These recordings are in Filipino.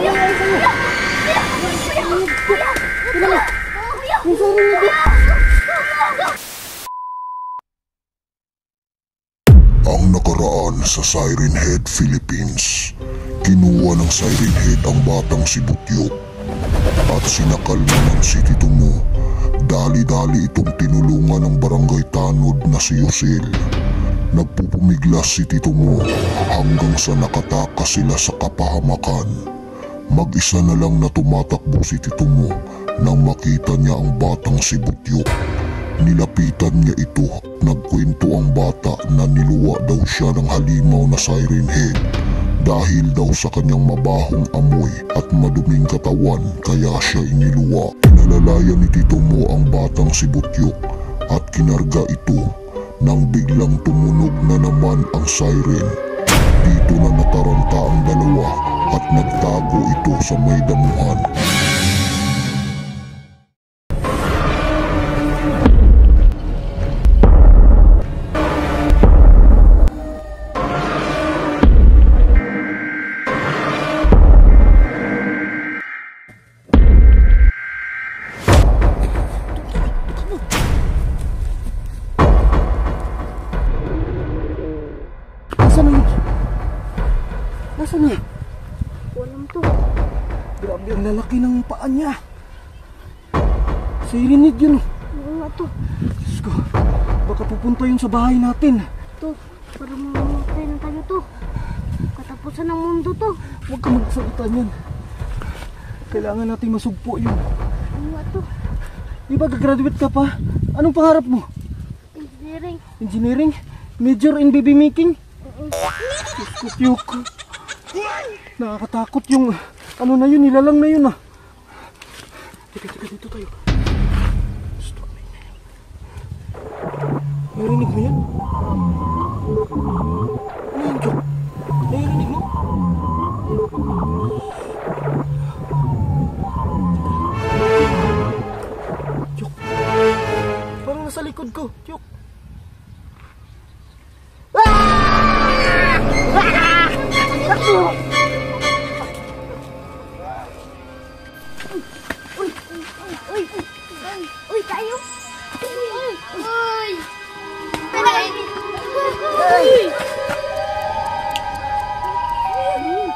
Ang nakaraan sa Siren Head, Philippines. Kinuha ng Siren Head ang batang si Butyok at sinakal naman si Tito Mo. Dali-dali itong tinulungan ng barangay tanod na si Yosel. Nagpupumiglas si Tito Mo hanggang sa nakatakas sila sa kapahamakan. Mag-isa na lang na tumatakbo si Tito Mo nang makita niya ang batang si Butyok. Nilapitan niya ito. Nagkwento ang bata na niluwa daw siya ng halimaw na Siren Head dahil daw sa kanyang mabahong amoy at maduming katawan kaya siya iniluwa. Pinalalayan ni Tito Mo ang batang si Butyok at kinarga ito nang biglang tumunog na naman ang siren. Dito na nataranta ang dalawa at nagtago ito sa may damuhan. Nasaan na? Walang to. Grabe ang lalaki ng paa niya. Siren Head yun. Oo nga to. Diyos ko, baka pupunta yun sa bahay natin. To, para mamamatay na tayo to. Katapusan ng mundo to. Huwag ka magsalita niyan. Kailangan nating masugpo yun. Ano nga to? Di ba gagraduate ka pa? Anong pangarap mo? Engineering. Engineering? Major in baby making? Kutyok. Nakakatakot yung ano na yun, nilalang na yun ah. Teka, dito tayo. Stop na yun. Narinig mo yan? Ano yun, Jok? Narinig mo? Jok. Parang nasa likod ko, Jok. Uy, tayo! Uy!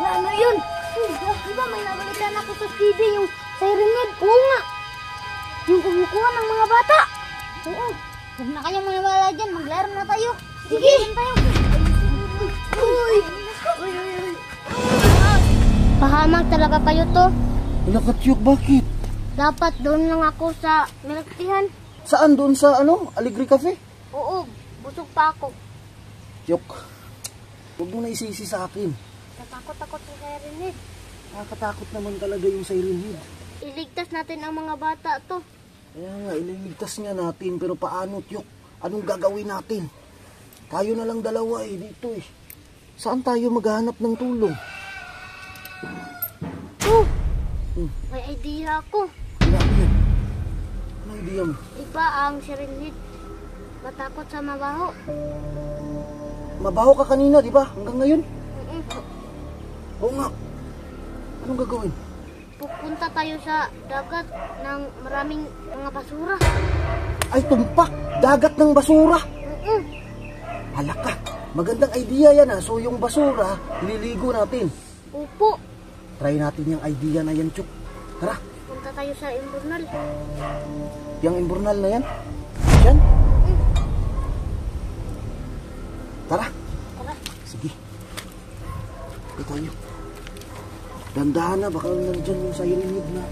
Ano yun? Di ba may nabalitaan ako sa TV yung Siren Head? Oo nga! Yung kumukuha ng mga bata! Oo! Huwag na kayong maniwala dyan, maglaro na tayo! Sige! Tayo. Uy! Pahamak talaga kayo to. Wala ka, Tiyok, bakit? Dapat doon lang ako sa milktihan. Saan doon sa Alegre Cafe? Oo, busog pa ako. Tiyok, huwag mo na isisi sa akin. Natakot sa Siren Head. Nakakatakot naman talaga yung Siren Head. Iligtas natin ang mga bata to. Kaya nga, ililigtas nga natin, pero paano, Tiyok? Anong gagawin natin? Tayo na lang dalawa dito eh. Saan tayo maghahanap ng tulong? May idea ako. Grabe yan. Ano idea mo? Iba ang Siren Head. Matakot sa mabaho. Mabaho ka kanina, di ba? Hanggang ngayon? Oo nga. Anong gagawin? Pupunta tayo sa dagat ng maraming mga basura. Ay, tumpak! Dagat ng basura! Hala ka! Magandang idea yan So yung basura, ililigo natin. Upo. Try natin yung idea na yan, Chuk. Tara! Punta tayo sa Imburnal. Yung Imburnal na yan? Yan? Tara! Tara. Sige. Ito tayo. Dandahan na, baka nandyan yung Siren Head na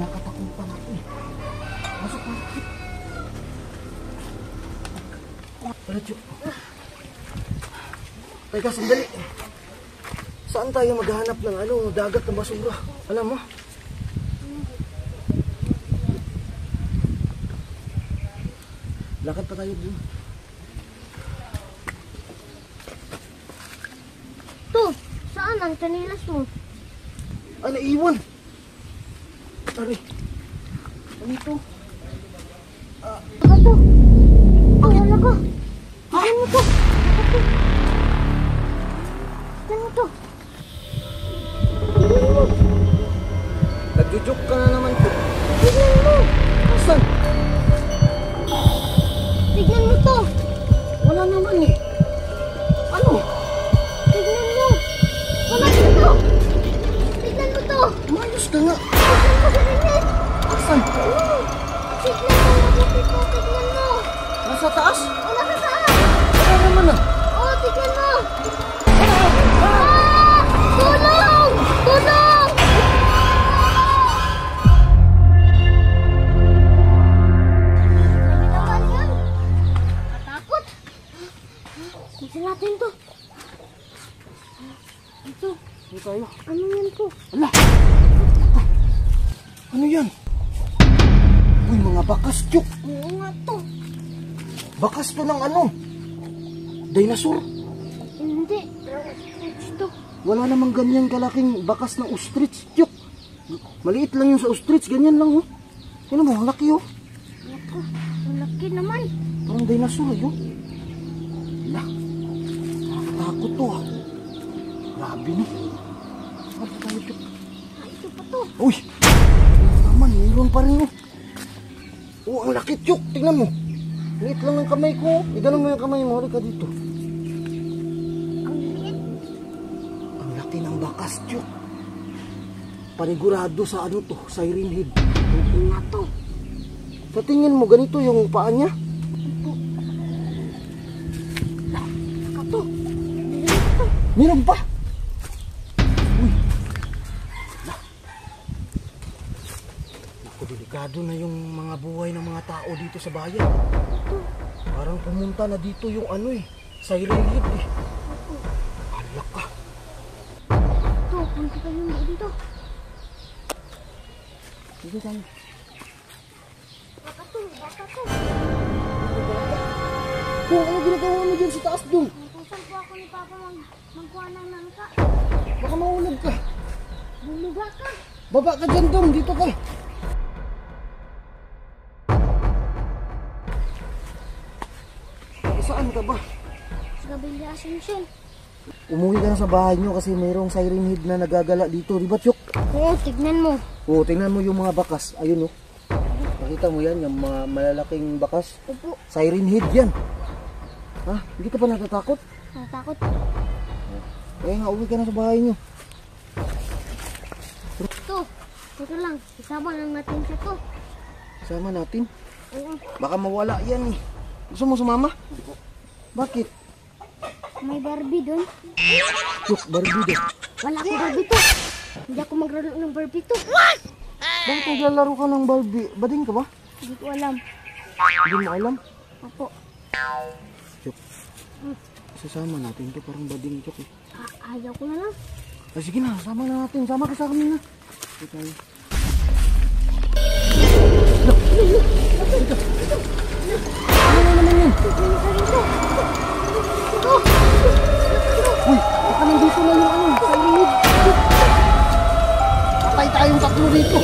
nakatakupan natin. Masok na. Tara, Chuk. Teka, sandali. Saan tayo maghahanap ng dagat na basura? Alam mo? Lakad pa tayo dun. To, saan ang kanilas mo? Ay, naiwan! Tari. Ano ito? Ano to? Ang halaga. Ano to? Ano to? ka nga. Asan? Tignan mo, mabuti po, tignan mo. Nasa taas? O, nasa taas. Ano naman ah? O, tignan mo. Ah! Tulong! Tulong! Sabi naman yan. Katakot. Bisa natin to. Ito, Ano tayo? ano yan to? Ala! Ano yan? Uy, mga bakas, Chok. Oo nga to. Bakas to ng ano? Dinosaur. Hindi. Ito. Wala namang ganyan kalaking bakas ng ostrich, Chok. Maliit lang yung sa ostrich, ganyan lang, oh. Tingnan mo, ang laki, oh. Naku, ang laki naman. Parang dinosaur, yun. Ala, nakakatakot to, ah. Grabe, no? Ano tayo, Chok? Ah, ito pa to. Uy! Ano naman, mayroon pa rin, oh. Oh, ang laki, Chok. Tingnan mo. Liit lang ang kamay ko. Iganon mo yung kamay mo. Halika dito. Ang liit. Ang laki ng bakas, Chok. Panigurado sa ano to, siren head. Hindi nga to. Sa tingin mo, ganito yung paa niya? Saka to. Liit to. Meron pa! Uy! Naku, delikado na yung mga buhay ng mga tao dito sa bayan. Parang pumunta na dito yung ano eh, siren head eh. Alak ka. Ito, punta tayo dito. Dito tayo. Baka to, baka to. Oh, ano ginagawa mo dyan sa taas doon? Nagkusal po ako ni Papa magkuha ng nangka. Baka mahulog ka. Bumuga ka. Baba ka dyan, Dong. Dito ka. Saan ka ba? Sa Gabila Ascension. Umuwi ka na sa bahay nyo kasi mayroong siren head na nagagala dito. Di ba, Chok? Oo, tignan mo. Oo, tingnan mo yung mga bakas. Ayun, oh. Nakita mo yan, yung mga malalaking bakas. Opo, Siren head yan. Ha? Hindi ka pa natatakot? natakot. Eh, nga, uwi ka na sa bahay nyo. Ito lang. Isama lang natin siya to. Sama natin. Oo, Baka mawala yan, eh. Gusto mo sumama? Bakit? may Barbie doon. Chok, Barbie din. Wala akong Barbie to. Hindi ako maglaro ng Barbie to. Bakit naglalaro ka ng Barbie? Bading ka ba? Hindi ko alam. Hindi mo alam? Opo. Chok, sasama natin to. Parang bading, Chok, eh. Ayaw ko na lang. Ah, sige na, sama na natin. Sama ka sa amin na. Ito tayo. Ano na naman yun? Uy, baka nandito na yung ano, siren head. Patay tayong tatlo dito.